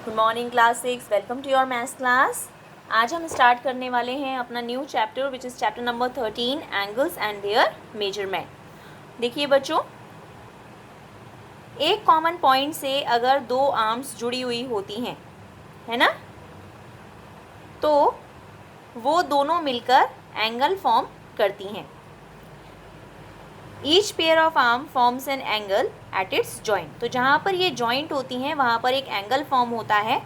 Good morning class 6, welcome to your maths class. आज हम start करने वाले हैं अपना new chapter which is chapter number 13, angles and their measurement. देखिए बच्चों, एक कॉमन पॉइंट से अगर दो आर्म्स जुड़ी हुई होती हैं, है ना, तो वो दोनों मिलकर एंगल फॉर्म करती हैं। Each pair of arm forms an angle at its joint. तो जहाँ पर ये जॉइंट होती हैं वहाँ पर एक एंगल फॉर्म होता है।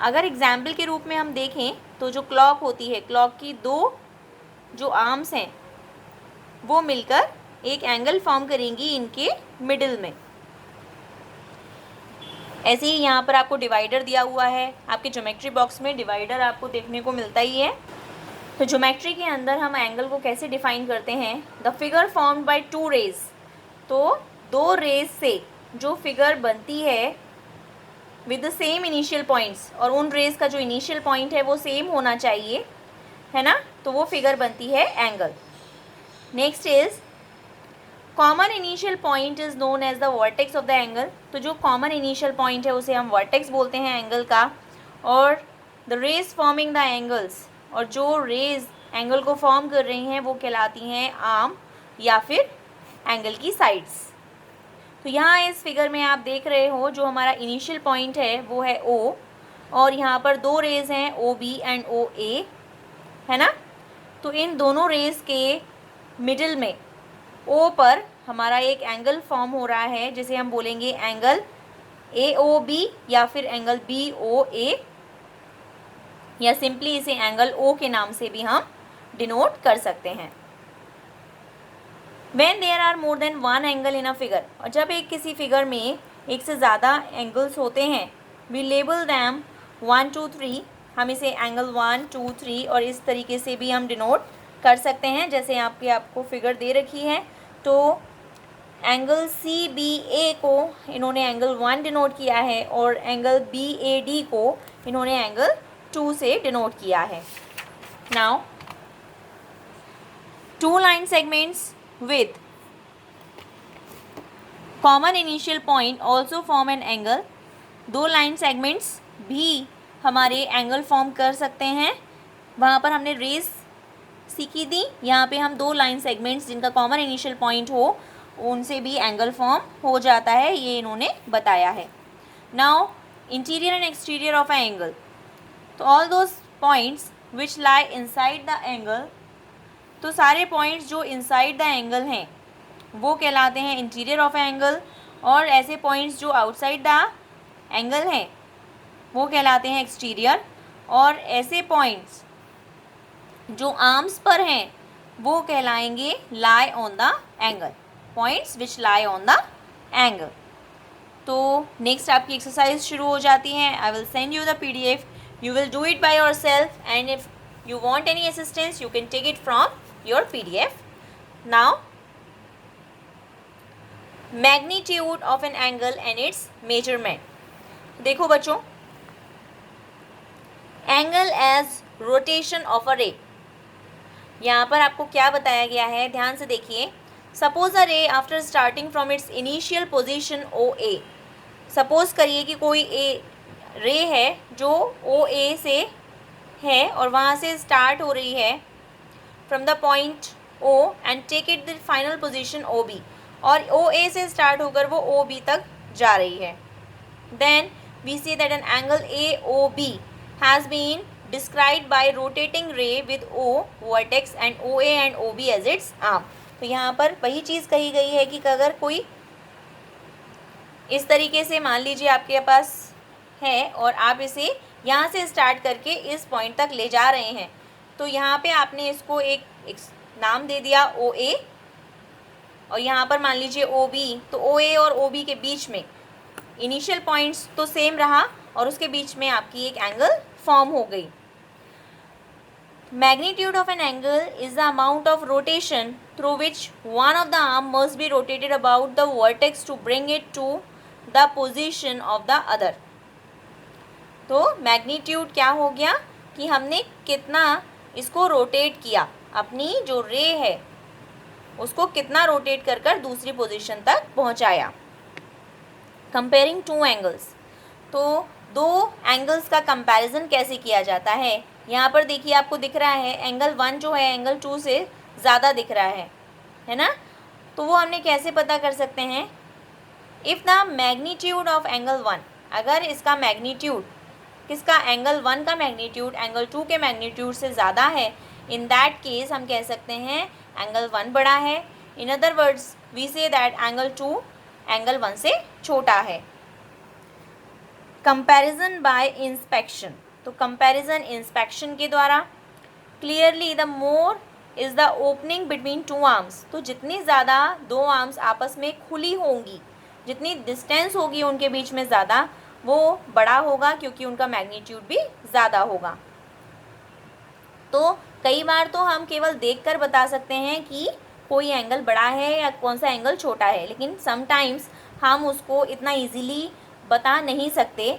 अगर एग्जाम्पल के रूप में हम देखें तो जो क्लॉक होती है, क्लॉक की दो जो आर्म्स हैं वो मिलकर एक एंगल फॉर्म करेंगी इनके मिडिल में। ऐसे ही यहाँ पर आपको डिवाइडर दिया हुआ है, आपके ज्योमेट्री बॉक्स में डिवाइडर आपको देखने को मिलता ही है। तो ज्योमेट्री के अंदर हम एंगल को कैसे डिफाइन करते हैं? The figure formed by two rays. तो दो रेज से जो फिगर बनती है with the same initial points, और उन रेज का जो इनिशियल पॉइंट है वो सेम होना चाहिए, है ना, तो वो फिगर बनती है angle. Next is common initial point is known as the vertex of the angle. तो जो कॉमन इनिशियल पॉइंट है उसे हम वर्टेक्स बोलते हैं एंगल का। और the rays forming the angles, और जो रेज एंगल को फॉर्म कर रही हैं वो कहलाती हैं आर्म या फिर एंगल की साइड्स। तो यहाँ इस फिगर में आप देख रहे हो जो हमारा इनिशियल पॉइंट है वो है O, और यहाँ पर दो रेज हैं OB एंड OA, है ना। तो इन दोनों रेज के मिडिल में O पर हमारा एक एंगल फॉर्म हो रहा है जिसे हम बोलेंगे एंगल AOB या फिर एंगल BOA, या सिंपली इसे एंगल O के नाम से भी हम डिनोट कर सकते हैं। When there are more than one angle in a figure, और जब एक किसी फिगर में एक से ज़्यादा एंगल्स होते हैं, we label them 1 2 3, हम इसे एंगल 1 2 3 और इस तरीके से भी हम डिनोट कर सकते हैं जैसे आपको फिगर दे रखी है। तो एंगल CBA को इन्होंने एंगल 1 डिनोट किया है और एंगल BAD को इन्होंने एंगल 2 से डिनोट किया है। Now two line segments with common initial point also form an angle। दो लाइन सेगमेंट्स भी हमारे एंगल फॉर्म कर सकते हैं। वहाँ पर हमने रेस सीखी थी, यहाँ पे हम दो लाइन सेगमेंट्स जिनका कॉमन इनिशियल पॉइंट हो उनसे भी एंगल फॉर्म हो जाता है, ये इन्होंने बताया है। Now interior and exterior of a angle. तो all those points which lie inside the angle, तो सारे पॉइंट्स जो इनसाइड द एंगल हैं वो कहलाते हैं इंटीरियर ऑफ एंगल, और ऐसे पॉइंट्स जो आउटसाइड द एंगल हैं वो कहलाते हैं एक्सटीरियर, और ऐसे पॉइंट्स जो आर्म्स पर हैं वो कहलाएंगे lie on the angle, points which lie on the angle. तो नेक्स्ट आपकी एक्सरसाइज शुरू हो जाती है। I will send you the PDF, you will do it by yourself, and if you want any assistance you can take it from your PDF. Now magnitude of an angle and its measurement। देखो बच्चों, angle as rotation of a ray, यहाँ पर आपको क्या बताया गया है, ध्यान से देखिए। Suppose a ray after starting from its initial position OA, suppose करिए कि कोई रे है जो OA से है और वहाँ से स्टार्ट हो रही है from the point O and take it the final position OB, और OA से स्टार्ट होकर वो OB तक जा रही है। Then we see that an angle AOB has been described by rotating ray with O vertex and OA and OB as its arm. तो यहाँ पर वही चीज़ कही गई है कि अगर कोई इस तरीके से मान लीजिए आपके पास है और आप इसे यहाँ से स्टार्ट करके इस पॉइंट तक ले जा रहे हैं, तो यहाँ पे आपने इसको एक नाम दे दिया OA, और यहाँ पर मान लीजिए OB। तो OA और OB के बीच में इनिशियल पॉइंट्स तो सेम रहा और उसके बीच में आपकी एक एंगल फॉर्म हो गई। Magnitude of an angle is the amount of rotation through which one of the arm must be rotated about the vertex to bring it to the position of the other. तो magnitude क्या हो गया कि हमने कितना इसको rotate किया, अपनी जो रे है उसको कितना रोटेट कर कर दूसरी पोजीशन तक पहुंचाया। कंपेयरिंग टू एंगल्स, तो दो एंगल्स का कंपैरिजन कैसे किया जाता है, यहाँ पर देखिए आपको दिख रहा है एंगल 1 जो है एंगल 2 से ज़्यादा दिख रहा है ना। तो वो हमने कैसे पता कर सकते हैं, if the magnitude of angle 1, अगर इसका मैग्नीट्यूड किसका, एंगल 1 का मैग्नीट्यूड एंगल 2 के मैग्नीट्यूड से ज़्यादा है, इन दैट केस हम कह सकते हैं एंगल 1 बड़ा है। In other words we say that angle 2 angle 1 से छोटा है। कंपैरिजन बाय इंस्पेक्शन, तो कंपैरिजन इंस्पेक्शन के द्वारा। Clearly the more is the opening between two arms, तो जितनी ज़्यादा दो आर्म्स आपस में खुली होंगी, जितनी डिस्टेंस होगी उनके बीच में ज़्यादा, वो बड़ा होगा क्योंकि उनका मैग्नीट्यूड भी ज़्यादा होगा। तो कई बार तो हम केवल देखकर बता सकते हैं कि कोई एंगल बड़ा है या कौन सा एंगल छोटा है, लेकिन समटाइम्स हम उसको इतना इजीली बता नहीं सकते,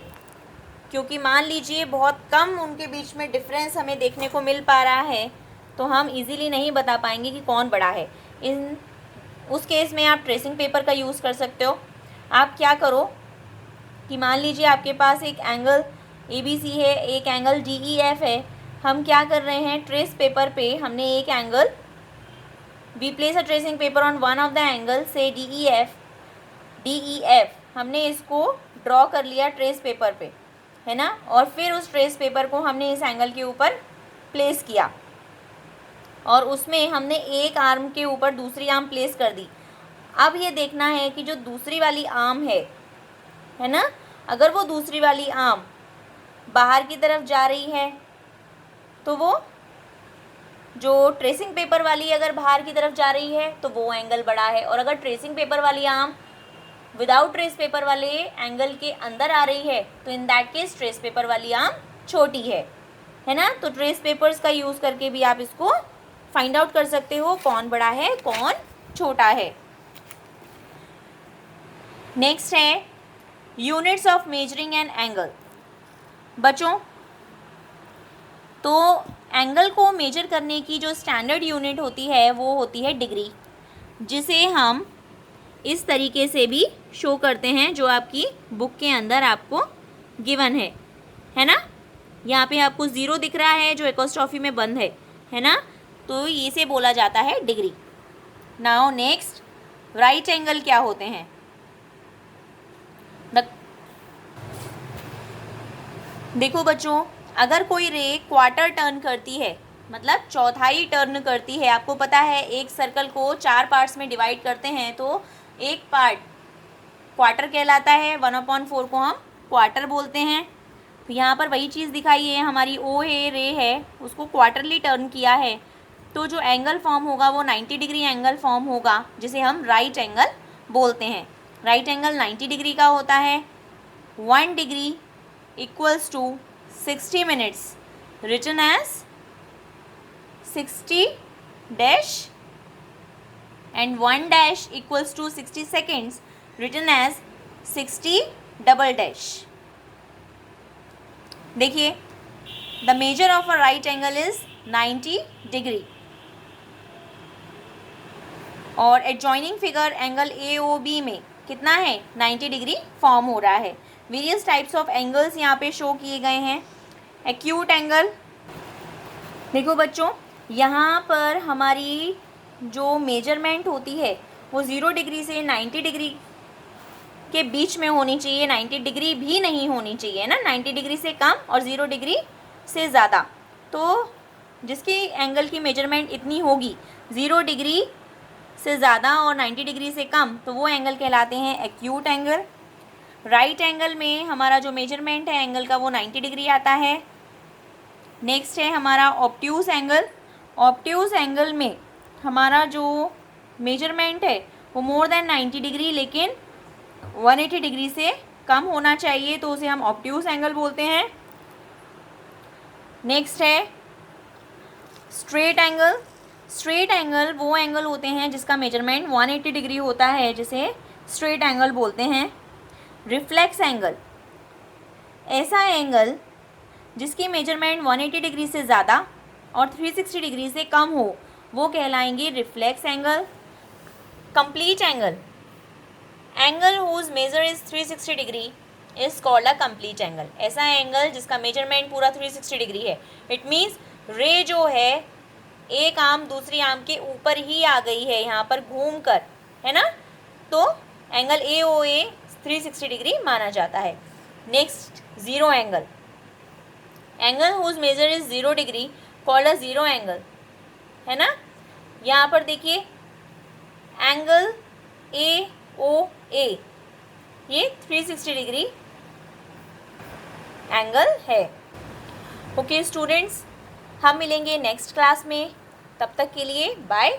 क्योंकि मान लीजिए बहुत कम उनके बीच में डिफरेंस हमें देखने को मिल पा रहा है, तो हम इजीली नहीं बता पाएंगे कि कौन बड़ा है। उस केस में आप ट्रेसिंग पेपर का यूज़ कर सकते हो। आप क्या करो कि मान लीजिए आपके पास एक एंगल ABC है, एक एंगल DEF है। हम क्या कर रहे हैं, ट्रेस पेपर पे हमने एक angle, we place a tracing paper on one of the angle से DEF हमने इसको ड्रॉ कर लिया ट्रेस पेपर पे, है ना, और फिर उस ट्रेस पेपर को हमने इस एंगल के ऊपर प्लेस किया और उसमें हमने एक आर्म के ऊपर दूसरी आर्म प्लेस कर दी। अब ये देखना है कि जो दूसरी वाली आर्म है ना, अगर वो दूसरी वाली आर्म बाहर की तरफ जा रही है तो वो, जो ट्रेसिंग पेपर वाली अगर बाहर की तरफ जा रही है तो वो एंगल बड़ा है, और अगर ट्रेसिंग पेपर वाली आर्म विदाउट ट्रेस पेपर वाले एंगल के अंदर आ रही है तो in that case trace paper वाली आर्म छोटी है ना। तो ट्रेस पेपर्स का यूज़ करके भी आप इसको फाइंड आउट कर सकते हो कौन बड़ा है कौन छोटा है। नेक्स्ट है units of measuring an angle. बच्चों, तो एंगल को मेजर करने की जो स्टैंडर्ड यूनिट होती है वो होती है डिग्री, जिसे हम इस तरीके से भी शो करते हैं जो आपकी बुक के अंदर आपको गिवन है ना। यहाँ पे आपको 0 दिख रहा है जो एकोस्ट्रॉफी में बंद है ना, तो इसे बोला जाता है degree. Now next, right angle क्या होते हैं। देखो बच्चों, अगर कोई रे क्वार्टर टर्न करती है, मतलब चौथाई टर्न करती है, आपको पता है एक सर्कल को 4 पार्ट्स में डिवाइड करते हैं तो एक पार्ट क्वार्टर कहलाता है, 1/4 को हम क्वार्टर बोलते हैं। तो यहाँ पर वही चीज़ दिखाई है, हमारी ओ है, रे है, उसको क्वार्टरली टर्न किया है, तो जो एंगल फॉर्म होगा वो 90 डिग्री एंगल फॉर्म होगा, जिसे हम राइट एंगल बोलते हैं। राइट एंगल 90 डिग्री का होता है। 1 degree equals to 60 minutes, written as 60 dash, and 1 dash equals to 60 seconds, written as 60 double dash. देखिए, the measure of a right angle is 90 degree और adjoining figure एंगल AOB में कितना है, 90 degree form हो रहा है। वेरियस टाइप्स ऑफ एंगल्स यहाँ पे शो किए गए हैं। एक्यूट एंगल, देखो बच्चों, यहाँ पर हमारी जो मेजरमेंट होती है वो 0 डिग्री से 90 डिग्री के बीच में होनी चाहिए, 90 डिग्री भी नहीं होनी चाहिए ना, 90 डिग्री से कम और 0 डिग्री से ज़्यादा। तो जिसकी एंगल की मेजरमेंट इतनी होगी, 0 डिग्री से ज़्यादा और 90 डिग्री से कम, तो वो एंगल कहलाते हैं एक्यूट एंगल। राइट एंगल में हमारा जो मेजरमेंट है एंगल का वो 90 डिग्री आता है। नेक्स्ट है हमारा ऑब्ट्यूज एंगल। ऑब्ट्यूज एंगल में हमारा जो मेजरमेंट है वो मोर देन 90 डिग्री लेकिन 180 डिग्री से कम होना चाहिए, तो उसे हम ऑब्ट्यूज एंगल बोलते हैं। नेक्स्ट है स्ट्रेट एंगल। स्ट्रेट एंगल वो एंगल होते हैं जिसका मेजरमेंट 180 डिग्री होता है, जिसे स्ट्रेट एंगल बोलते हैं। रिफ्लेक्स एंगल, ऐसा एंगल जिसकी मेजरमेंट 180 डिग्री से ज़्यादा और 360 डिग्री से कम हो, वो कहलाएंगे reflex angle. Complete angle, angle whose measure is 360 degree is called a complete angle. ऐसा एंगल जिसका मेजरमेंट पूरा 360 डिग्री है। इट मीन्स रे जो है एक आर्म दूसरी आर्म के ऊपर ही आ गई है यहाँ पर घूम कर, है ना, तो angle A O A 360 degree माना जाता है। Next zero angle, angle whose measure is 0 degree called a zero angle, है ना। यहाँ पर देखिए एंगल ए ओ ए ये 360 डिग्री एंगल है। ओके स्टूडेंट्स, हम मिलेंगे नेक्स्ट क्लास में, तब तक के लिए बाय।